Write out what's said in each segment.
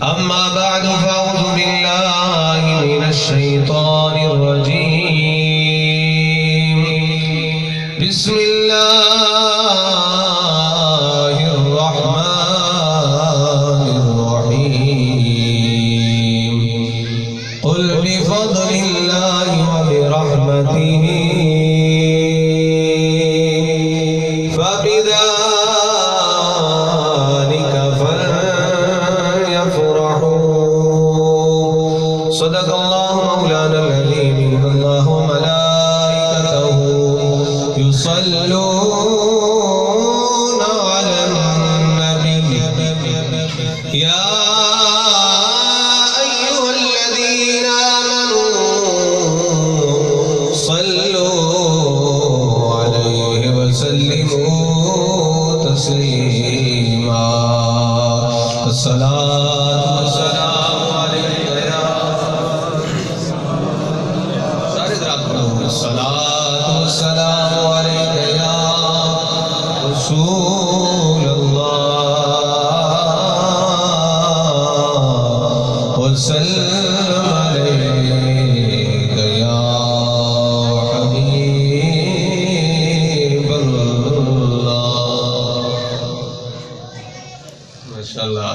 أما بعد فأعوذ بالله من الشيطان الرجيم بسم الله الرحمن الرحيم قل بفضل الله وبرحمته فبذلك فليفرحوا صدق الله مولانا العظيم إن الله وملائكته يصلون على النبي يا أيها الذين آمنوا صلوا عليه وسلموا تسليما الصلاة والسلام عليك يا الصلاة والسلام عليك يا رسول الله وسلم عليك يا حبيب الله ماشاءاللہ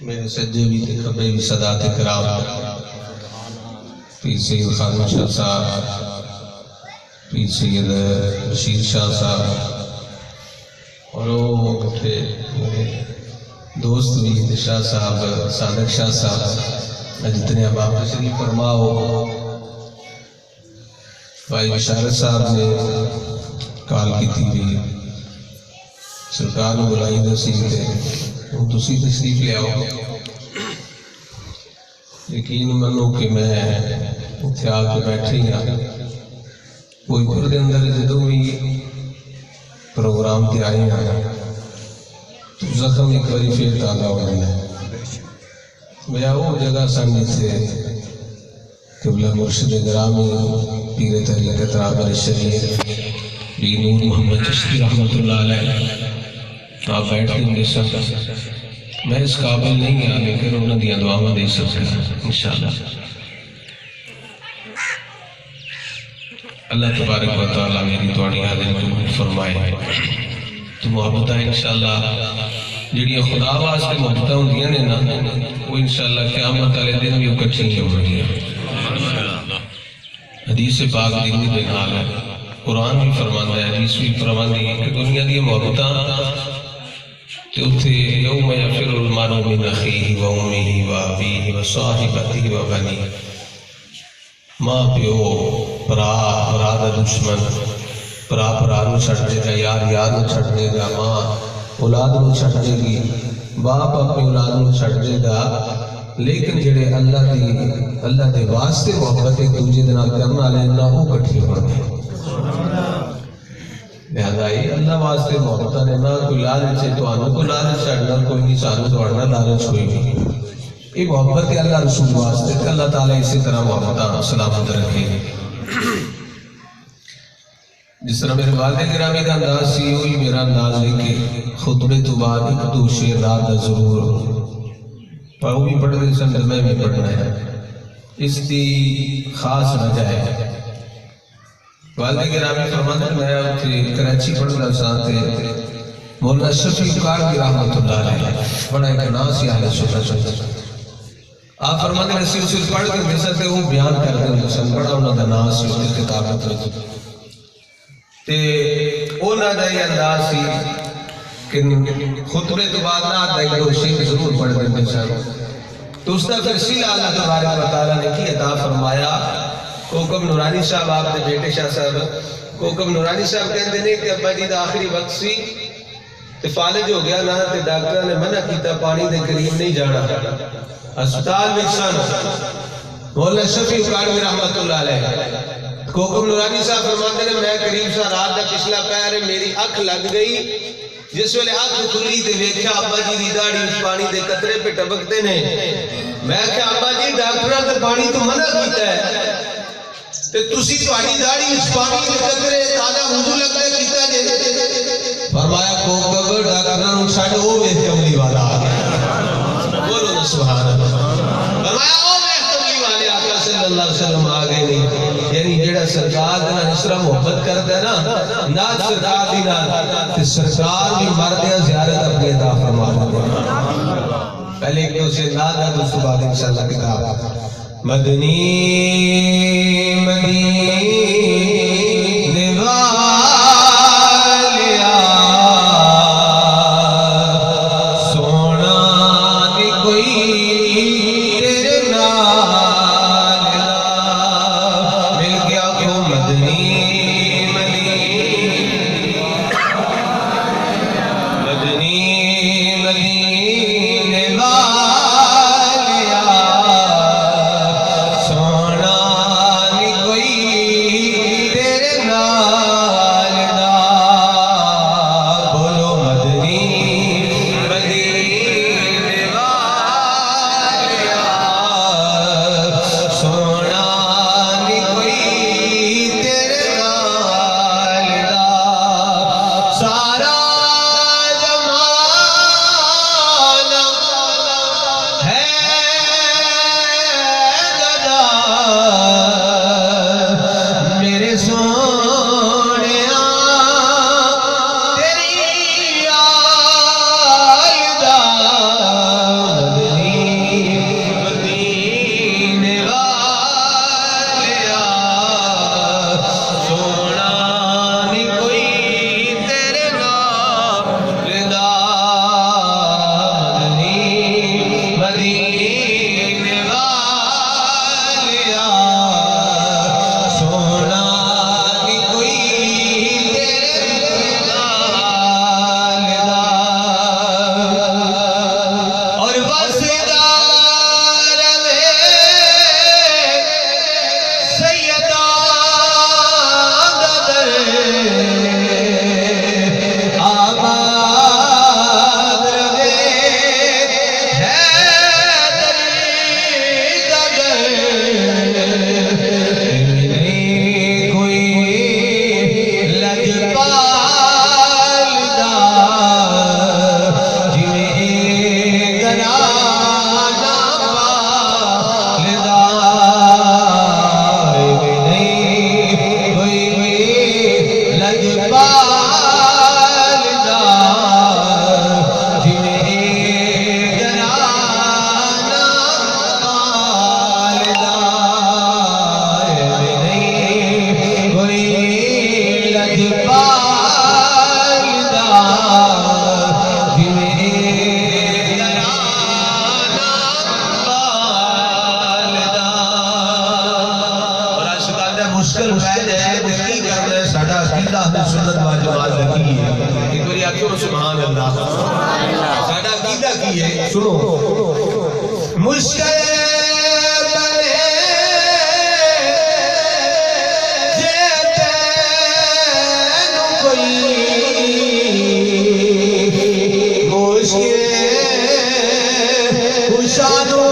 میرے سجے بھی تھے خبریں بھی صدات کرام پیر سید خادم شاہ صاحب پیر سید رشید شاہ صاحب اور وہ تھے دوست بھی تھے شاہ صاحب صادق شاہ صاحب جتنے اباب تشریف فرماؤ بھائی بشارت صاحب نے کال کی تھی بھی سرکار نے بلائی دسی تھے وہ تسی تشریف لے آؤ یقین منو کہ میں اتھے آ کے بیٹھے ہی کوئی پر دے اندر جدو بھی پروگرام تے آئی تو زخم ایک باری پھر تازہ ہو جانا ہے میں وہ جگہ سامنے سے قبلہ مرشد گرامی پیر طریقت رابر شریف پیر نور محمد چشتی رحمت اللہ علیہ آپ بیٹھتے ہیں سب میں اس قابل نہیں ہاں لیکن انہوں نے دعاواں دے سکتے ہیں انشاءاللہ اللہ تبارک و تعالیٰ میری توڑی حاضر قبول فرمائے تو محبتہ انشاءاللہ جڑیاں خدا واسطے محبتہ ہوں دیا نے نا وہ انشاءاللہ قیامت والے دن بھی اکٹھی نہیں ہو رہی ہے حدیث پاک دینی بنال ہے قرآن بھی فرماندہ ہے حدیث بھی فرماندہ ہے کہ دنیا دی محبتہ تو تھے یوم یفر المرء من اخیہ و امہ و ابیہ و صاحبتہ و بنیہ ماں پیو برادہ دشمن برا نو چھڑ دے گا یار نو چھڑ دے گا ماں اولاد نو چھڑ دے گی باپ اپنی اولاد نو چھڑ دے گا لیکن جڑے اللہ دے واسطے محبت ایک دوجے دے نال کرنا لے نہ وہ کٹھی ہوندے لہذا یہ اللہ واسطے محبت نے نہ کوئی لالچ ہے تو آنوں کو لالچ چھڑنا کوئی نہیں سانوں تو اڑنا لالچ کوئی نہیں یہ محبت ہے اللہ رسول واسطے کہ اللہ تعالیٰ اسی طرح محبت سلامت رکھے جس طرح میرے والد گرامی کا انداز سی ہوئی میرا انداز ہے کہ خطبے تو بعد ایک دو شعر رات ضرور پڑھو بھی پڑھ رہے سن میں بھی پڑھنا ہے اس کی خاص وجہ ہے والد گرامی فرماتے ہیں میں کراچی پڑھ رہا ساتھ مولانا شفیع کاروی رحمت اللہ علیہ بڑا ایک ناس یا اہل سنت آپ فرماتے ہیں سلسل پڑھ کے میں ساتھ وہ بیان کر دیں سن بڑا انہوں دا ناس اس کتابت رہتی تے اونا دا یہ انداز سی کہ خطبے تو بعد نہ آتا ہے کہ وہ شیخ ضرور پڑھ دیں میں ساتھ تو اس نے پھر سیلہ اللہ تبارک و تعالیٰ نے کی عطا فرمایا کوکم نورانی صاحب آپ نے بیٹے شاہ صاحب کوکم نورانی صاحب کہتے ہیں کہ ابا جی دا آخری وقت سی تے فالج ہو گیا نا تے ڈاکٹر نے منع کیتا پانی دے قریب نہیں جانا اسپتال میں سن مولانا شفیع کاروی رحمت اللہ علیہ کوکم نورانی صاحب فرماتے ہیں میں قریب سا رات دا پچھلا پیر میری اکھ لگ گئی جس ویلے اکھ کھلی تے ویکھیا ابا جی دی داڑھی اس پانی دے قطرے پہ ٹپکتے نے میں کہ ابا جی ڈاکٹر تے پانی تو منع کیتا ہے تے تسی تہاڈی داڑھی اس پانی دے قطرے تازہ وضو لگتے کیتا جے فرمایا کوکب ڈاکٹر چھڈ او ویکھ کملی والا آ گیا بولو نا سبحان اللہ فرمایا او ویکھ کملی والے آقا صلی اللہ علیہ وسلم آ گئے نہیں یعنی جیڑا سرکار دے نال اس طرح محبت کردا ہے نا نال سرکار دی نال تے سرکار بھی مردیاں زیارت اپنی عطا فرما دے پہلے ایک دو سے نادا تو اس بعد انشاءاللہ کتاب مدنی مشکل پہ جائے تو کی کرنا ہے ساڑھا عقیدہ اہل سنت و جماعت لگی ہے ایک باری آکھو سبحان اللہ ساڑھا عقیدہ کی ہے سنو مشکل بنے جیتے نو کوئی مشکل خوشانو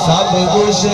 سب کچھ